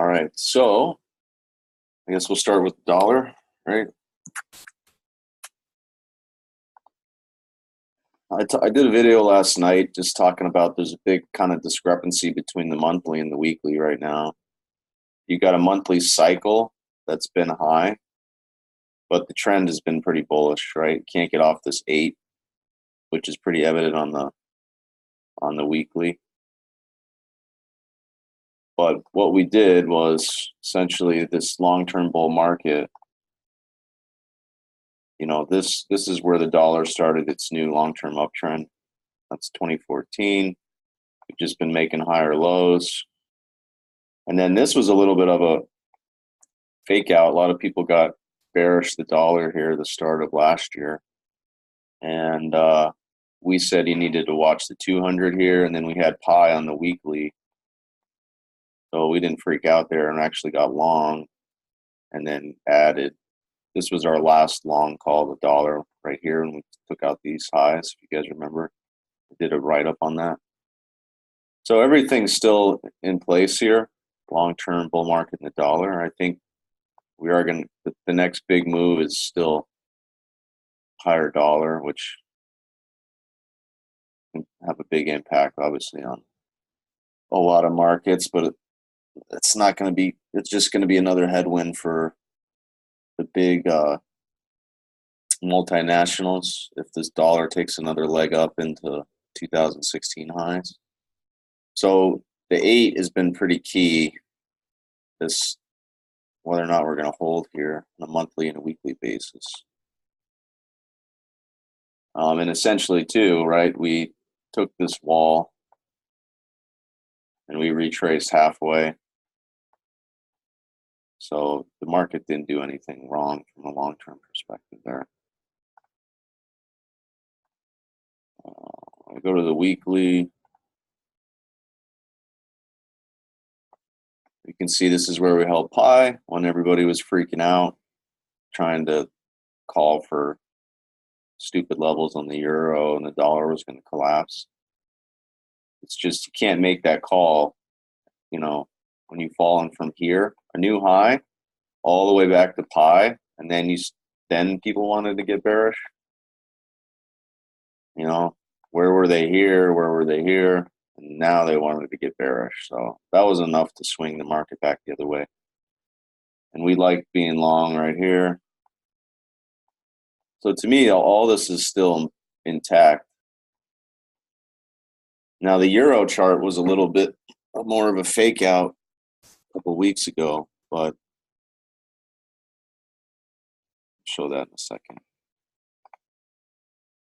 All right, so I guess we'll start with the dollar, right? I did a video last night just talking about there's a big kind of discrepancy between the monthly and the weekly right now. You got a monthly cycle that's been high, but the trend has been pretty bullish, right? Can't get off this 8, which is pretty evident on the weekly. But what we did was essentially this long-term bull market. You know, this is where the dollar started its new long-term uptrend. That's 2014. We've just been making higher lows. And then this was a little bit of a fake out. A lot of people got bearish the dollar here at the start of last year. And we said you needed to watch the 200 here, and then we had pi on the weekly. So we didn't freak out there and actually got long and then added. This was our last long call, the dollar right here, and we took out these highs, if you guys remember. I did a write-up on that. So everything's still in place here, long-term bull market in the dollar. I think we are going to, the next big move is still higher dollar, which can have a big impact, obviously, on a lot of markets, but it's not going to be, it's just going to be another headwind for the big multinationals if this dollar takes another leg up into 2016 highs. So the 8 has been pretty key, this whether or not we're going to hold here on a monthly and a weekly basis. And essentially too, right, we took this wall and we retraced halfway. So the market didn't do anything wrong from a long-term perspective there. I go to the weekly. You can see this is where we held pi when everybody was freaking out, trying to call for stupid levels on the euro and the dollar was going to collapse. It's just, you can't make that call, you know, when you've fallen from here, a new high, all the way back to pi, and then people wanted to get bearish. You know, where were they here? Where were they here? And now they wanted to get bearish. So that was enough to swing the market back the other way. And we like being long right here. So to me, all this is still intact. Now the euro chart was a little bit more of a fake out a couple weeks ago, but I'll show that in a second.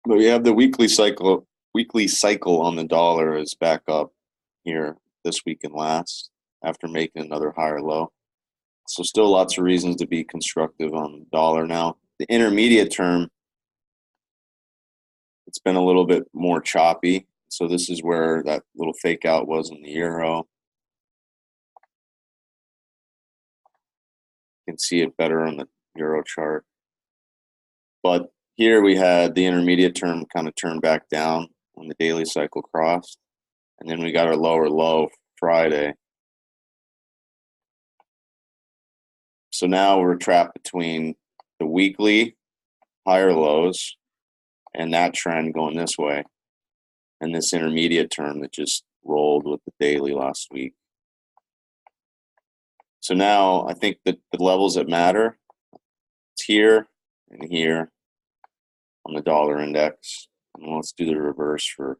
But we have the weekly cycle on the dollar is back up here this week and last after making another higher low. So still lots of reasons to be constructive on the dollar. Now the intermediate term, it's been a little bit more choppy. So this is where that little fake out was in the euro. You can see it better on the euro chart. But here we had the intermediate term kind of turn back down when the daily cycle crossed. And then we got our lower low Friday. So now we're trapped between the weekly higher lows and that trend going this way, and this intermediate term that just rolled with the daily last week. So now I think that the levels that matter, it's here and here on the dollar index. And let's do the reverse for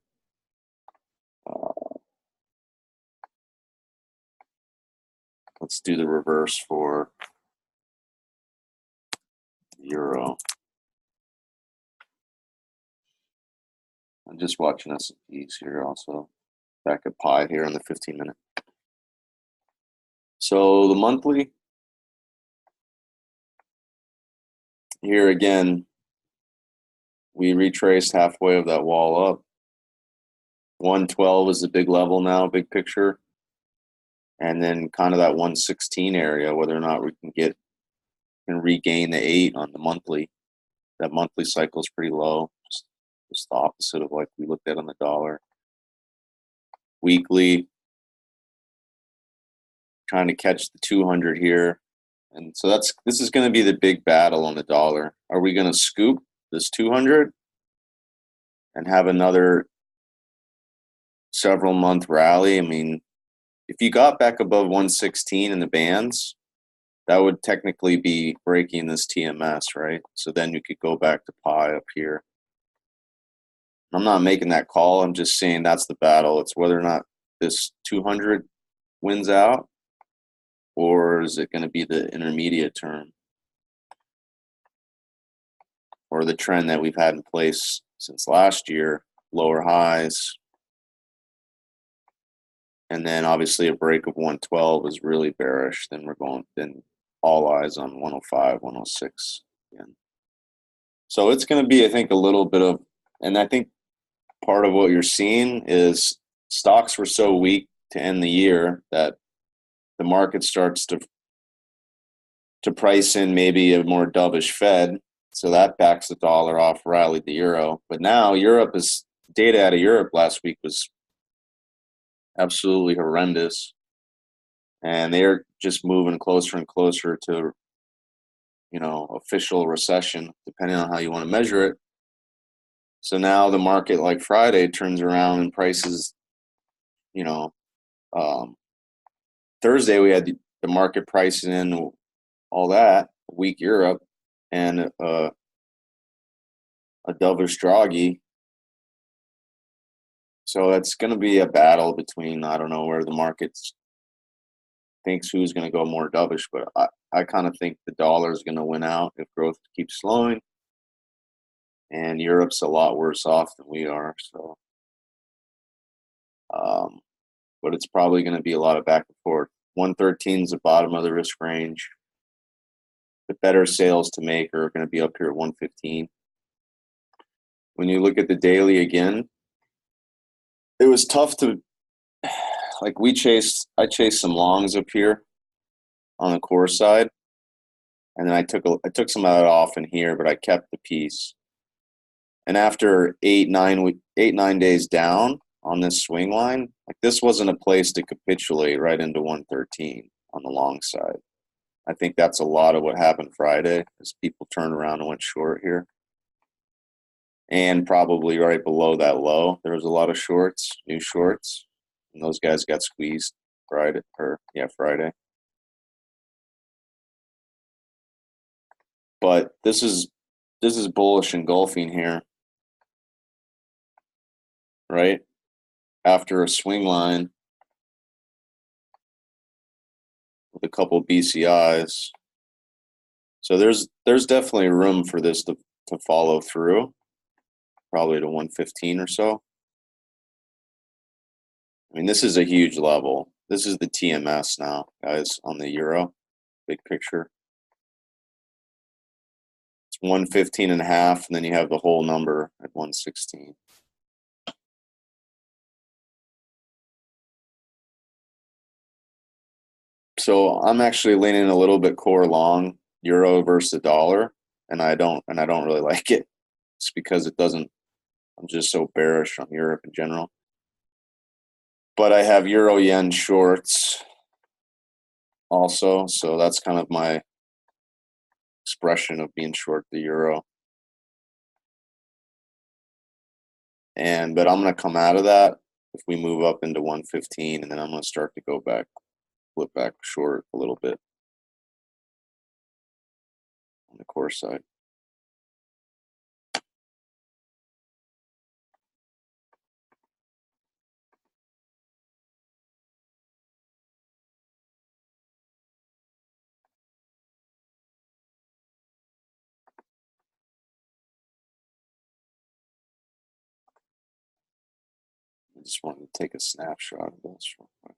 euro. I'm just watching S&Ps here also. Back at pi here on the 15-minute. So the monthly, here again, we retraced halfway of that wall up. 112 is the big level now, big picture. And then kind of that 116 area, whether or not we can regain the 8 on the monthly. That monthly cycle is pretty low. Just the opposite of like we looked at on the dollar. Weekly, trying to catch the 200 here. And so this is going to be the big battle on the dollar. Are we going to scoop this 200 and have another several month rally? I mean, if you got back above 116 in the bands, that would technically be breaking this TMS, right? So then you could go back to pi up here. I'm not making that call. I'm just saying that's the battle. It's whether or not this 200 wins out, or is it going to be the intermediate term, or the trend that we've had in place since last year, lower highs. And then obviously a break of 112 is really bearish. Then then all eyes on 105, 106 again. So it's going to be, I think, a little bit of, and I think part of what you're seeing is stocks were so weak to end the year that the market starts to price in maybe a more dovish Fed. So that backs the dollar off, rallied the euro. But now data out of Europe last week was absolutely horrendous. And they're just moving closer and closer to, official recession, depending on how you want to measure it. So now the market, like Friday, turns around and prices, Thursday we had the market pricing in all that, weak Europe, and a dovish Draghi. So that's going to be a battle between, I don't know where the market thinks who's going to go more dovish, but I kind of think the dollar is going to win out if growth keeps slowing. And Europe's a lot worse off than we are. So, but it's probably going to be a lot of back and forth. 113 is the bottom of the risk range. The better sales to make are going to be up here at 115. When you look at the daily again, it was tough to, like I chased some longs up here on the core side, and then I took some of that off in here, but I kept the piece. And after 8-9 days down on this swing line, like this wasn't a place to capitulate right into 113 on the long side. I think that's a lot of what happened Friday as people turned around and went short here. And probably right below that low, there was a lot of shorts, new shorts, and those guys got squeezed Friday. But this is bullish engulfing here, right? After a swing line with a couple of BCIs. So there's definitely room for this to follow through, probably to 115 or so. I mean, this is a huge level. This is the TMS now, guys, on the euro, big picture. It's 115 and a half, and then you have the whole number at 116. So I'm actually leaning a little bit core long euro versus the dollar, and I don't really like it. It's because I'm just so bearish on Europe in general. But I have euro yen shorts also, so that's kind of my expression of being short the euro. But I'm going to come out of that if we move up into 115, and then I'm going to start to go back, flip back short a little bit on the core side. I just wanted to take a snapshot of this real quick.